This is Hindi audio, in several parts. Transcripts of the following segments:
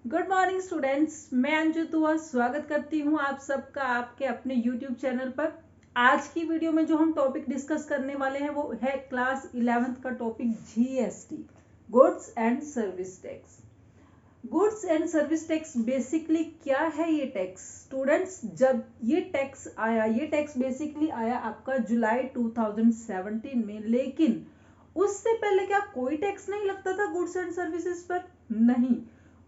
गुड मॉर्निंग स्टूडेंट्स, मैं अंजू दुआ स्वागत करती हूँ आप सबका आपके अपने यूट्यूब चैनल पर। आज की वीडियो में जो हम टॉपिक डिस्कस करने वाले हैं वो है क्लास 11th का topic GST, goods and service tax. Goods and service tax basically क्या है? ये टैक्स स्टूडेंट्स, जब ये टैक्स बेसिकली आया आपका जुलाई 2017 में, लेकिन उससे पहले क्या कोई टैक्स नहीं लगता था गुड्स एंड सर्विसेज पर? नहीं,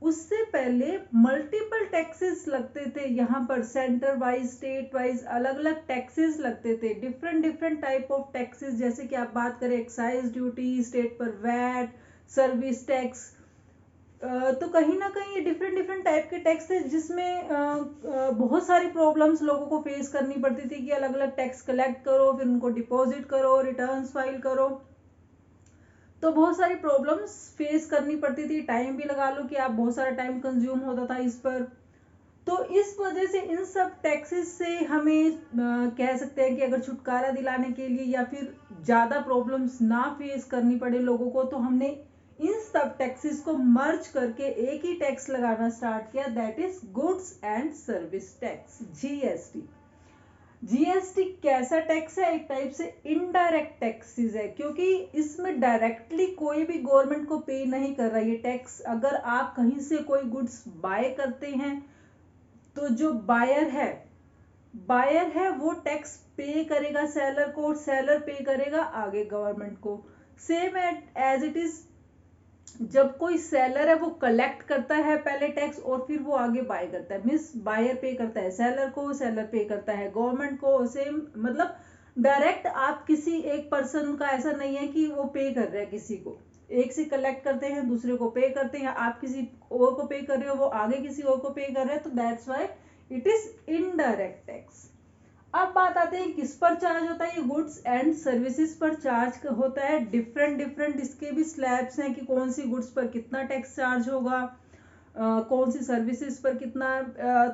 उससे पहले मल्टीपल टैक्सेस लगते थे। यहाँ पर सेंटर वाइज, स्टेट वाइज अलग अलग टैक्सेस लगते थे, डिफरेंट टाइप ऑफ टैक्सेस। जैसे कि आप बात करें एक्साइज ड्यूटी, स्टेट पर वैट, सर्विस टैक्स, तो कहीं ना कहीं ये डिफरेंट टाइप के टैक्स थे जिसमें बहुत सारी प्रॉब्लम्स लोगों को फेस करनी पड़ती थी कि अलग अलग टैक्स कलेक्ट करो, फिर उनको डिपॉजिट करो, रिटर्न्स फाइल करो, तो बहुत सारी प्रॉब्लम्स फेस करनी पड़ती थी। टाइम भी लगा लो कि आप बहुत सारा टाइम कंज्यूम होता था इस पर। तो इस वजह से इन सब टैक्सेस से हमें कह सकते हैं कि अगर छुटकारा दिलाने के लिए या फिर ज़्यादा प्रॉब्लम्स ना फेस करनी पड़े लोगों को, तो हमने इन सब टैक्सेस को मर्ज करके एक ही टैक्स लगाना स्टार्ट किया, that is goods and service tax, GST. GST कैसा टैक्स है? एक टाइप से इनडायरेक्ट टैक्सेस है, क्योंकि इसमें डायरेक्टली कोई भी गवर्नमेंट को पे नहीं कर रहा ये टैक्स। अगर आप कहीं से कोई गुड्स बाय करते हैं तो जो बायर है वो टैक्स पे करेगा सेलर को, और सेलर पे करेगा आगे गवर्नमेंट को। सेम एज इट इज, जब कोई सेलर है वो कलेक्ट करता है पहले टैक्स और फिर वो आगे बाय करता है। मीन्स बायर पे करता है सेलर को, सेलर पे करता है गवर्नमेंट को। सेम मतलब डायरेक्ट आप किसी एक पर्सन का ऐसा नहीं है कि वो पे कर रहा है किसी को, एक से कलेक्ट करते हैं दूसरे को पे करते हैं, आप किसी और को पे कर रहे हो वो आगे किसी और को पे कर रहे हैं, तो that's why it is indirect tax. अब बात आते हैं किस पर चार्ज होता है। ये गुड्स एंड सर्विसेज पर चार्ज होता है। डिफरेंट इसके भी स्लैब्स हैं कि कौन सी गुड्स पर कितना टैक्स चार्ज होगा, कौन सी सर्विसेज पर कितना।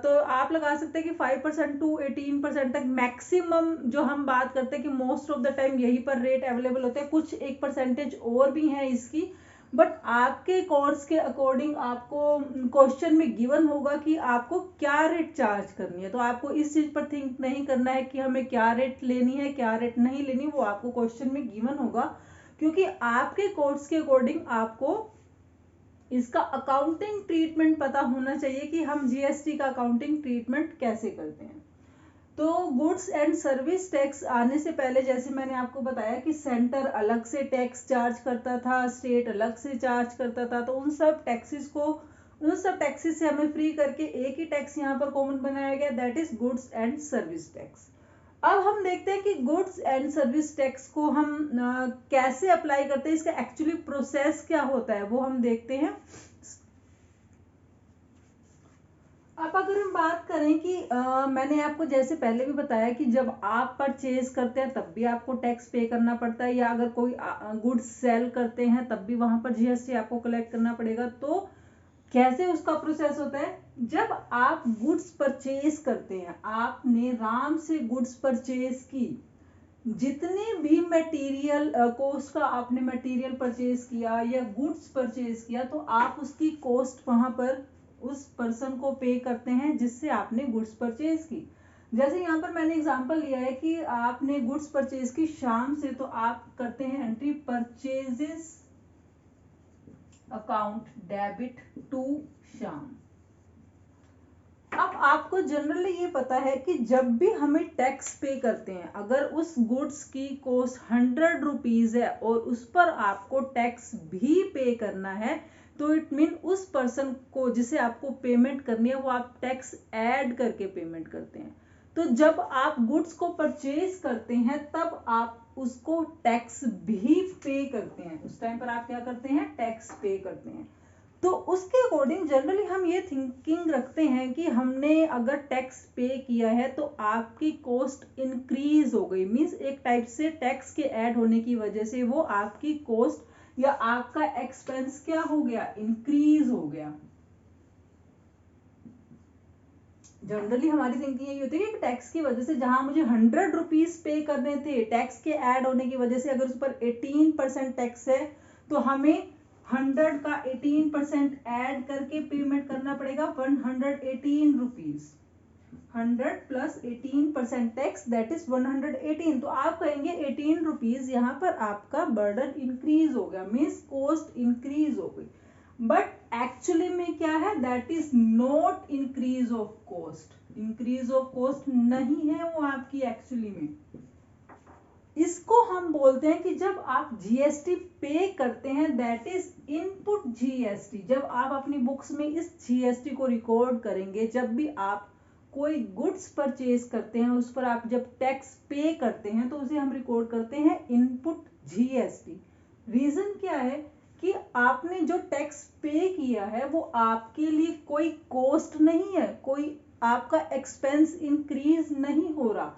तो आप लगा सकते हैं कि 5% टू 18% तक मैक्सिमम जो हम बात करते हैं कि मोस्ट ऑफ द टाइम यही पर रेट अवेलेबल होते हैं। कुछ 1% और भी है इसकी, बट आपके कोर्स के अकॉर्डिंग आपको क्वेश्चन में गिवन होगा कि आपको क्या रेट चार्ज करनी है। तो आपको इस चीज पर थिंक नहीं करना है कि हमें क्या रेट लेनी है क्या रेट नहीं लेनी, वो आपको क्वेश्चन में गिवन होगा, क्योंकि आपके कोर्स के अकॉर्डिंग आपको इसका अकाउंटिंग ट्रीटमेंट पता होना चाहिए कि हम जीएसटी का अकाउंटिंग ट्रीटमेंट कैसे करते हैं। तो गुड्स एंड सर्विस टैक्स आने से पहले जैसे मैंने आपको बताया कि सेंटर अलग से टैक्स चार्ज करता था, स्टेट अलग से चार्ज करता था, तो उन सब टैक्सेस से हमें फ्री करके एक ही टैक्स यहाँ पर कॉमन बनाया गया, that is goods and service tax. अब हम देखते हैं कि गुड्स एंड सर्विस टैक्स को हम कैसे अप्लाई करते हैं, इसका एक्चुअली प्रोसेस क्या होता है वो हम देखते हैं। अब अगर हम बात करें कि मैंने आपको जैसे पहले भी बताया कि जब आप परचेज करते हैं तब भी आपको टैक्स पे करना पड़ता है, या अगर कोई गुड्स सेल करते हैं तब भी वहां पर जीएसटी आपको कलेक्ट करना पड़ेगा। तो कैसे उसका प्रोसेस होता है? जब आप गुड्स परचेज करते हैं, आपने राम से गुड्स परचेज की, जितने भी मटेरियल कॉस्ट का आपने मटेरियल परचेज किया या गुड्स परचेज किया, तो आप उसकी कॉस्ट वहां पर उस पर्सन को पे करते हैं जिससे आपने गुड्स परचेज की। जैसे यहाँ पर मैंने एग्जांपल लिया है कि आपने गुड्स परचेज की शाम से, तो आप करते हैं entry purchases account debit to Sham. अब आपको जनरली ये पता है कि जब भी हमें टैक्स पे करते हैं, अगर उस गुड्स की कॉस्ट 100 रुपीज है और उस पर आपको टैक्स भी पे करना है, तो इट मीन उस पर्सन को जिसे आपको पेमेंट करनी है वो आप टैक्स ऐड करके पेमेंट करते हैं। तो जब आप गुड्स को परचेज करते हैं तब आप उसको टैक्स भी पे करते हैं, उस टाइम पर आप क्या करते हैं? टैक्स पे करते हैं। तो उसके अकॉर्डिंग जनरली हम ये थिंकिंग रखते हैं कि हमने अगर टैक्स पे किया है तो आपकी कॉस्ट इंक्रीज हो गई, मींस एक टाइप से टैक्स के ऐड होने की वजह से वो आपकी कॉस्ट या आपका एक्सपेंस क्या हो गया? इंक्रीज हो गया। जनरली हमारी थिंकिंग यही होती है कि टैक्स की वजह से जहां मुझे 100 रुपीज पे करने थे, टैक्स के ऐड होने की वजह से अगर उस पर 18% टैक्स है, तो हमें 100 का 18% ऐड करके पेमेंट करना पड़ेगा 118 rupees. 100 plus 18% tax that is 118। तो आप कहेंगे 18 रुपीज यहाँ पर आपका बर्डन इंक्रीज हो गया, मीन्स कॉस्ट इंक्रीज हो गई। बट एक्चुअली में क्या है, that is not increase of cost. Increase of cost नहीं है वो आपकी एक्चुअली में। इसको हम बोलते हैं कि जब आप जीएसटी पे करते हैं दैट इज इनपुट जीएसटी। जब आप अपनी बुक्स में इस जीएसटी को रिकॉर्ड करेंगे, जब भी आप कोई गुड्स परचेज करते हैं उस पर आप जब टैक्स पे करते हैं तो उसे हम रिकॉर्ड करते हैं इनपुट जीएसटी। रीजन क्या है कि आपने जो टैक्स पे किया है वो आपके लिए कोई कॉस्ट नहीं है, कोई आपका एक्सपेंस इंक्रीज नहीं हो रहा,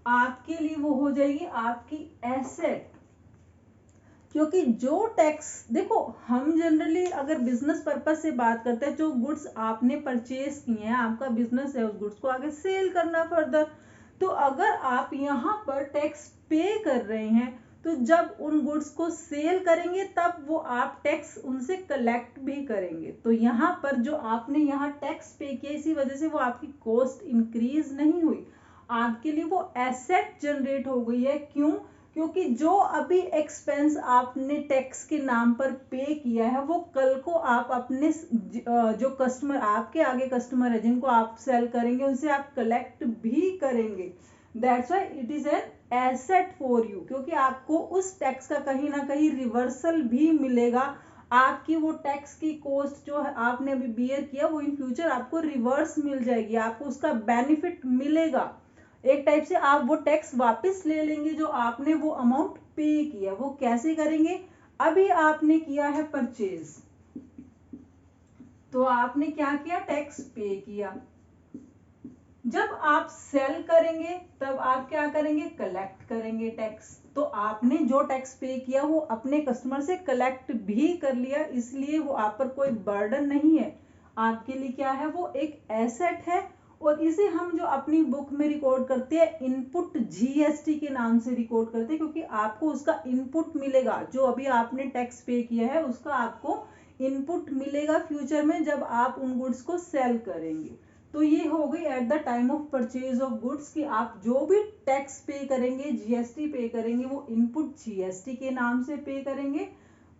आपके लिए वो हो जाएगी आपकी एसेट। क्योंकि जो टैक्स, देखो हम जनरली अगर बिजनेस पर्पज से बात करते हैं, जो गुड्स आपने परचेज किए हैं, आपका बिजनेस है उस गुड्स को आगे सेल करना फर्दर, तो अगर आप यहाँ पर टैक्स पे कर रहे हैं तो जब उन गुड्स को सेल करेंगे तब वो आप टैक्स उनसे कलेक्ट भी करेंगे। तो यहाँ पर जो आपने यहाँ टैक्स पे किया इसी वजह से वो आपकी कॉस्ट इंक्रीज नहीं हुई, आपके लिए वो एसेट जनरेट हो गई है। क्यों? क्योंकि जो अभी एक्सपेंस आपने टैक्स के नाम पर पे किया है वो कल को आप अपने जो कस्टमर, आपके आगे कस्टमर है जिनको आप सेल करेंगे उनसे आप कलेक्ट भी करेंगे। That's why it is an asset for you, क्योंकि आपको उस टैक्स का कहीं ना कहीं रिवर्सल भी मिलेगा। आपकी वो टैक्स की कॉस्ट जो है आपने अभी बियर किया वो इन फ्यूचर आपको रिवर्स मिल जाएगी, आपको उसका बेनिफिट मिलेगा। एक टाइप से आप वो टैक्स वापस ले लेंगे जो आपने वो अमाउंट पे किया। वो कैसे करेंगे? अभी आपने किया है परचेज, तो आपने क्या किया, टैक्स पे किया। जब आप सेल करेंगे तब आप क्या करेंगे, कलेक्ट करेंगे टैक्स। तो आपने जो टैक्स पे किया वो अपने कस्टमर से कलेक्ट भी कर लिया, इसलिए वो आप पर कोई बर्डन नहीं है, आपके लिए क्या है, वो एक एसेट है। और इसे हम जो अपनी बुक में रिकॉर्ड करते हैं इनपुट जीएसटी के नाम से रिकॉर्ड करते हैं, क्योंकि आपको उसका इनपुट मिलेगा, जो अभी आपने टैक्स पे किया है उसका आपको इनपुट मिलेगा फ्यूचर में जब आप उन गुड्स को सेल करेंगे। तो ये हो गई eight the time of purchase of goods कि आप जो भी टैक्स पे करेंगे, जीएसटी पे करेंगे, वो इनपुट जीएसटी के नाम से पे करेंगे।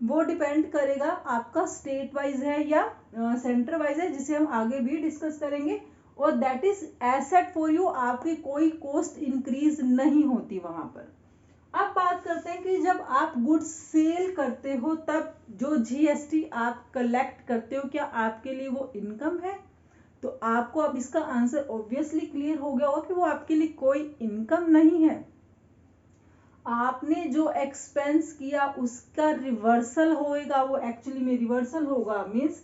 वो डिपेंड करेगा आपका स्टेट वाइज है या सेंटर वाइज है, जिसे हम आगे भी डिस्कस करेंगे। और that is asset for you, आपकी कोई कॉस्ट इंक्रीज नहीं होती वहां पर। अब बात करते हैं कि जब आप गुड्स सेल करते हो तब जो जीएसटी आप कलेक्ट करते हो, क्या आपके लिए वो इनकम है? तो आपको अब इसका आंसर ऑब्वियसली क्लियर हो गया होगा कि वो आपके लिए कोई इनकम नहीं है। आपने जो एक्सपेंस किया उसका रिवर्सल होएगा, वो एक्चुअली में रिवर्सल होगा, मीन्स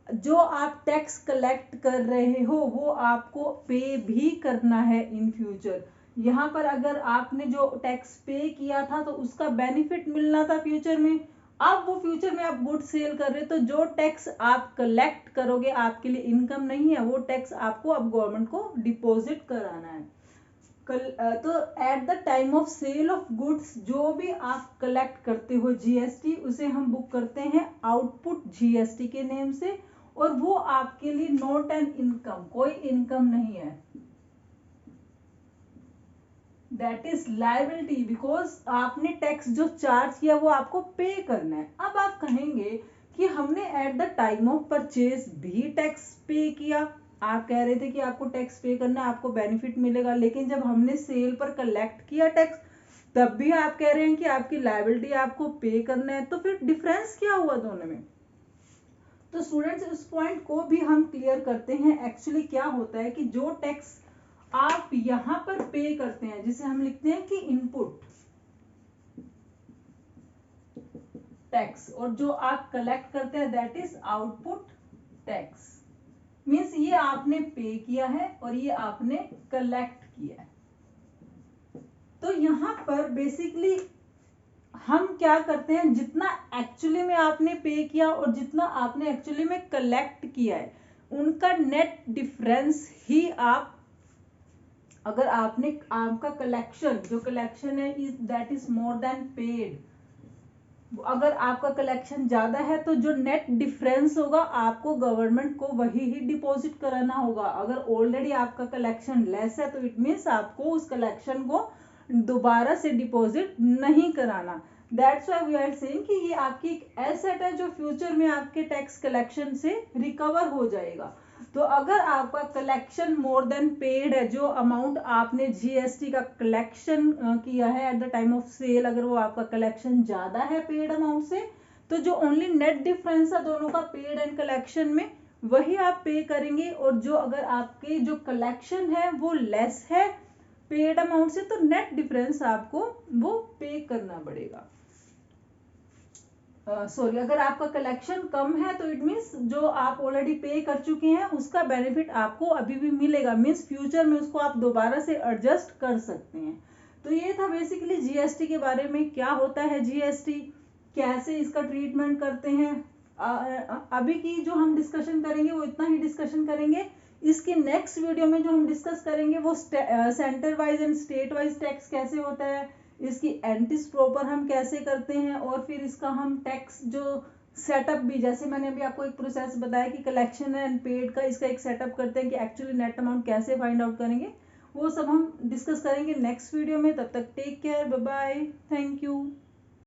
जो आप टैक्स कलेक्ट कर रहे हो वो आपको पे भी करना है इन फ्यूचर। यहाँ पर अगर आपने जो टैक्स पे किया था तो उसका बेनिफिट मिलना था फ्यूचर में, अब वो फ्यूचर में आप गुड सेल कर रहे हो तो जो टैक्स आप कलेक्ट करोगे आपके लिए इनकम नहीं है, वो टैक्स आपको अब गवर्नमेंट को डिपॉजिट कराना है। तो at the time of sale of goods जो भी आप कलेक्ट करते हो जीएसटी, उसे हम बुक करते हैं आउटपुट जीएसटी के नेम से, और वो आपके लिए नॉट एन इनकम, कोई इनकम नहीं है। दैट इज लायबिलिटी, बिकॉज आपने टैक्स जो चार्ज किया वो आपको पे करना है। अब आप कहेंगे कि हमने eight the time of purchase भी टैक्स पे किया, आप कह रहे थे कि आपको टैक्स पे करना है, आपको बेनिफिट मिलेगा, लेकिन जब हमने सेल पर कलेक्ट किया टैक्स तब भी आप कह रहे हैं कि आपकी लायबिलिटी आपको पे करना है। तो फिर डिफरेंस क्या हुआ दोनों में? तो स्टूडेंट्स इस पॉइंट को भी हम क्लियर करते हैं। एक्चुअली क्या होता है कि जो टैक्स आप यहां पर पे करते हैं, जिसे हम लिखते हैं कि इनपुट टैक्स, और जो आप कलेक्ट करते हैं that is output tax. Means ये आपने पे किया है और ये आपने कलेक्ट किया है। तो यहां पर बेसिकली हम क्या करते हैं, जितना एक्चुअली में आपने पे किया और जितना आपने एक्चुअली में कलेक्ट किया है उनका नेट डिफरेंस ही आप, अगर आपने आपका कलेक्शन जो कलेक्शन है that is more than paid, अगर आपका कलेक्शन ज्यादा है तो जो नेट डिफरेंस होगा आपको गवर्नमेंट को वही ही डिपॉजिट कराना होगा। अगर ऑलरेडी आपका कलेक्शन लेस है तो इट मीन्स आपको उस कलेक्शन को दोबारा से डिपॉजिट नहीं कराना। That's why we are saying कि ये आपकी एक एसेट है जो फ्यूचर में आपके टैक्स कलेक्शन से रिकवर हो जाएगा। तो अगर आपका कलेक्शन मोर देन पेड है, जो अमाउंट आपने जीएसटी का कलेक्शन किया है at the time of sale, अगर वो आपका कलेक्शन ज्यादा है पेड अमाउंट से, तो जो ओनली नेट डिफरेंस है दोनों का पेड एंड कलेक्शन में वही आप पे करेंगे। और जो अगर आपके जो कलेक्शन है वो लेस है पेड अमाउंट से, तो नेट डिफरेंस आपको वो पे करना पड़ेगा। सॉरी, अगर आपका कलेक्शन कम है तो इट मीन्स जो आप ऑलरेडी पे कर चुके हैं उसका बेनिफिट आपको अभी भी मिलेगा, मीन्स फ्यूचर में उसको आप दोबारा से एडजस्ट कर सकते हैं। तो ये था बेसिकली जीएसटी के बारे में, क्या होता है जीएसटी, कैसे इसका ट्रीटमेंट करते हैं। अभी की जो हम डिस्कशन करेंगे वो इतना ही डिस्कशन करेंगे। इसके नेक्स्ट वीडियो में जो हम डिस्कस करेंगे वो centre wise and state wise tax कैसे होता है, इसकी एंटिस प्रॉपर हम कैसे करते हैं, और फिर इसका हम टैक्स जो सेटअप भी, जैसे मैंने अभी आपको एक प्रोसेस बताया कि कलेक्शन एंड पेड का, इसका एक सेटअप करते हैं कि एक्चुअली नेट अमाउंट कैसे फाइंड आउट करेंगे, वो सब हम डिस्कस करेंगे नेक्स्ट वीडियो में। तब तक take care, bye bye, thank you.